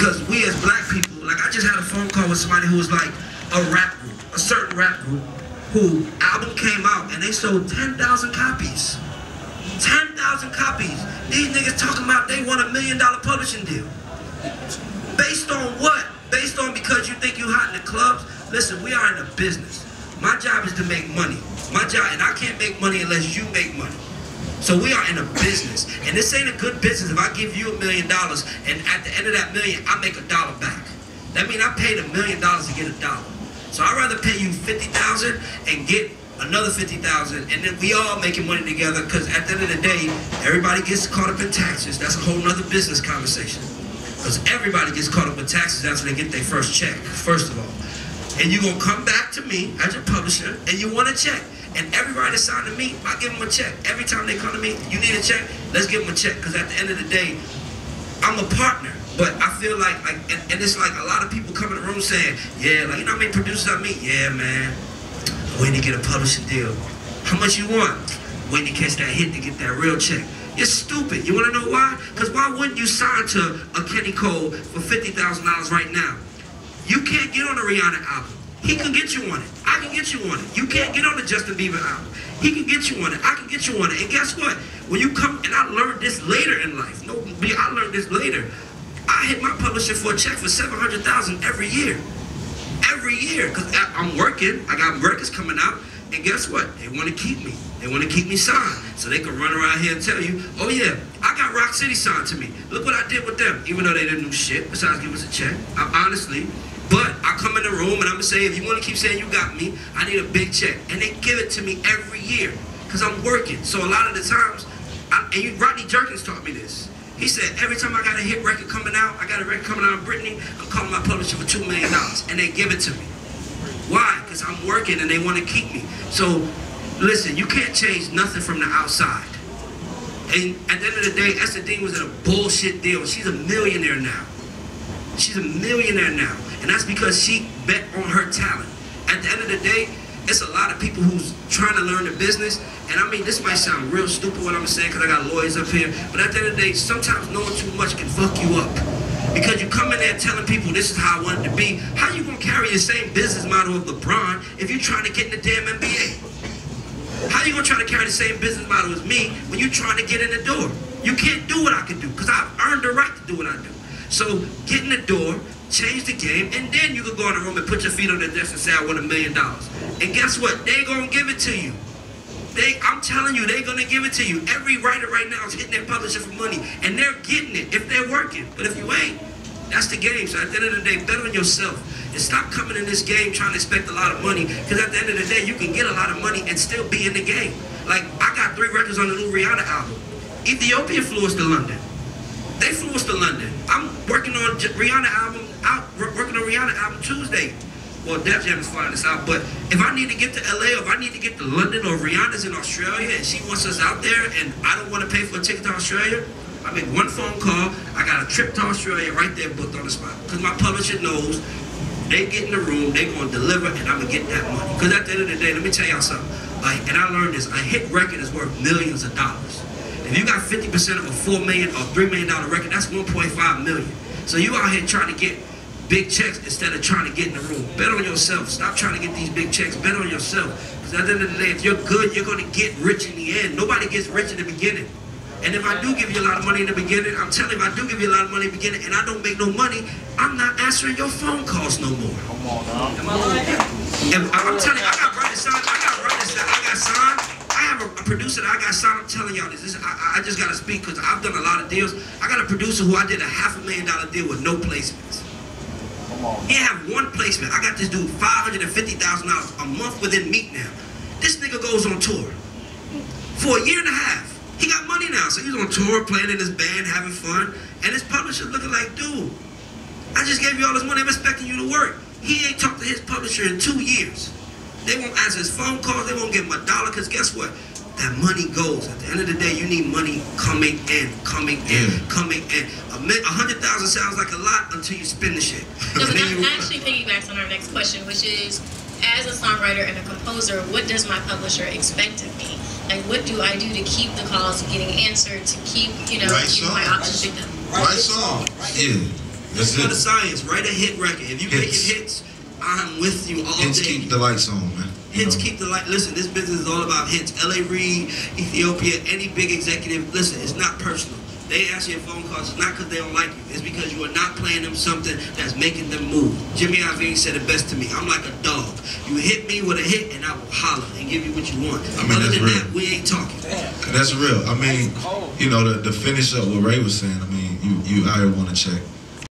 Because we as black people, like I just had a phone call with somebody who was like a rap group, a certain rap group, who album came out and they sold 10,000 copies. 10,000 copies. These niggas talking about they want $1 million publishing deal. Based on what? Based on because you think you hot in the clubs? Listen, we are in a business. My job is to make money. My job, and I can't make money unless you make money. So we are in a business. And this ain't a good business if I give you $1 million and at the end of that million, I make $1 back. That means I paid $1 million to get $1. So I'd rather pay you $50,000 and get another $50,000, and then we all making money together, because at the end of the day, everybody gets caught up in taxes. That's a whole nother business conversation. Because everybody gets caught up in taxes after they get their first check, first of all. And you're going to come back to me as your publisher, and you want a check. And everybody that signed to me, I give them a check. Every time they come to me, you need a check, let's give them a check. Because at the end of the day, I'm a partner. But I feel like and it's like a lot of people come in the room saying, yeah, like, you know how many producers I meet? Yeah, man. Waiting to get a publishing deal. How much you want? Waiting to catch that hit to get that real check. You're stupid. You want to know why? Because why wouldn't you sign to a Kenny Cole for $50,000 right now? You can't get on a Rihanna album. He can get you on it. I can get you on it. You can't get on the Justin Bieber album. He can get you on it. I can get you on it. And guess what? When you come, and I learned this later in life. No, I learned this later. I hit my publisher for a check for $700,000 every year. Every year, because I'm working, I got records coming out, and guess what? They want to keep me. They want to keep me signed. So they can run around here and tell you, oh yeah, I got Rock City signed to me. Look what I did with them. Even though they didn't do shit, besides give us a check, honestly. But I come in the room and I'm going to say, if you want to keep saying you got me, I need a big check. And they give it to me every year, because I'm working. So a lot of the times, Rodney Jerkins taught me this. He said, every time I got a hit record coming out, I got a record coming out of Britney, I'm calling my publisher for $2 million, and they give it to me. Why? Because I'm working and they want to keep me. So, listen, you can't change nothing from the outside. And at the end of the day, Esther Dean was in a bullshit deal. She's a millionaire now. She's a millionaire now. And that's because she bet on her talent. At the end of the day, it's a lot of people who's trying to learn the business. And I mean, this might sound real stupid what I'm saying, because I got lawyers up here. But at the end of the day, sometimes knowing too much can fuck you up. Because you come in there telling people this is how I want it to be. How you gonna carry the same business model of LeBron if you're trying to get in the damn NBA? How you gonna try to carry the same business model as me when you're trying to get in the door? You can't do what I can do, because I've earned the right to do what I do. So get in the door, change the game, and then you can go in the room and put your feet on the desk and say, I want $1 million. And guess what? They gonna give it to you. I'm telling you, they're gonna give it to you. Every writer right now is hitting their publisher for money, and they're getting it if they're working. But if you ain't, that's the game. So at the end of the day, bet on yourself and stop coming in this game trying to expect a lot of money, because at the end of the day, you can get a lot of money and still be in the game. Like, I got 3 records on the new Rihanna album. Ethiopia flew us to London. They flew us to London. I'm working on Rihanna album Tuesday. Well, Def Jam is flying us out, but if I need to get to LA, or if I need to get to London, or Rihanna's in Australia and she wants us out there and I don't want to pay for a ticket to Australia, I make one phone call, I got a trip to Australia right there booked on the spot. Because my publisher knows they get in the room, they going to deliver, and I'm going to get that money. Because at the end of the day, let me tell y'all something. Like, and I learned this, a hit record is worth millions of dollars. If you got 50% of a $4 million or $3 million record, that's $1.5 million. So you out here trying to get big checks instead of trying to get in the room. Bet on yourself. Stop trying to get these big checks. Bet on yourself. Because at the end of the day, if you're good, you're going to get rich in the end. Nobody gets rich in the beginning. And if I do give you a lot of money in the beginning, I'm telling you, if I do give you a lot of money in the beginning and I don't make no money, I'm not answering your phone calls no more. Come on, now. Am I lying? And I'm telling you, I got writers signed. I got signed. I have a producer that I got signed. I'm telling y'all this. I just got to speak because I've done a lot of deals. I got a producer who I did a $500,000 deal with no placements. He have one placement. I got this dude $550,000 a month within Meat now. This nigga goes on tour for 1.5 years. He got money now, so he's on tour, playing in his band, having fun, and his publisher looking like, dude, I just gave you all this money, I'm expecting you to work. He ain't talked to his publisher in 2 years. They won't answer his phone calls, they won't give him $1, because guess what? That money goes. At the end of the day, you need money coming in, coming in, coming in. 100,000 sounds like a lot until you spend the shit. No, but that actually piggybacks on our next question, which is, as a songwriter and a composer, what does my publisher expect of me? Like, what do I do to keep the calls getting answered, to keep, you know, my options with them? Right song. Yeah. That's It's not it. a science. Write a hit record. If you making hits, I'm with you all Hits day. keep the lights on, man. Hits keep the light. Listen, this business is all about hits. L.A. Reid, Ethiopia, any big executive. Listen, it's not personal. They answer your phone calls. It's not because they don't like you. It's because you are not playing them something that's making them move. Jimmy Iovine said it best to me. I'm like a dog. You hit me with a hit, and I will holler and give you what you want. I mean, Other that's than real. that, we ain't talking. That's real. I mean, you know, to finish up what Ray was saying, I mean, you hire want to check.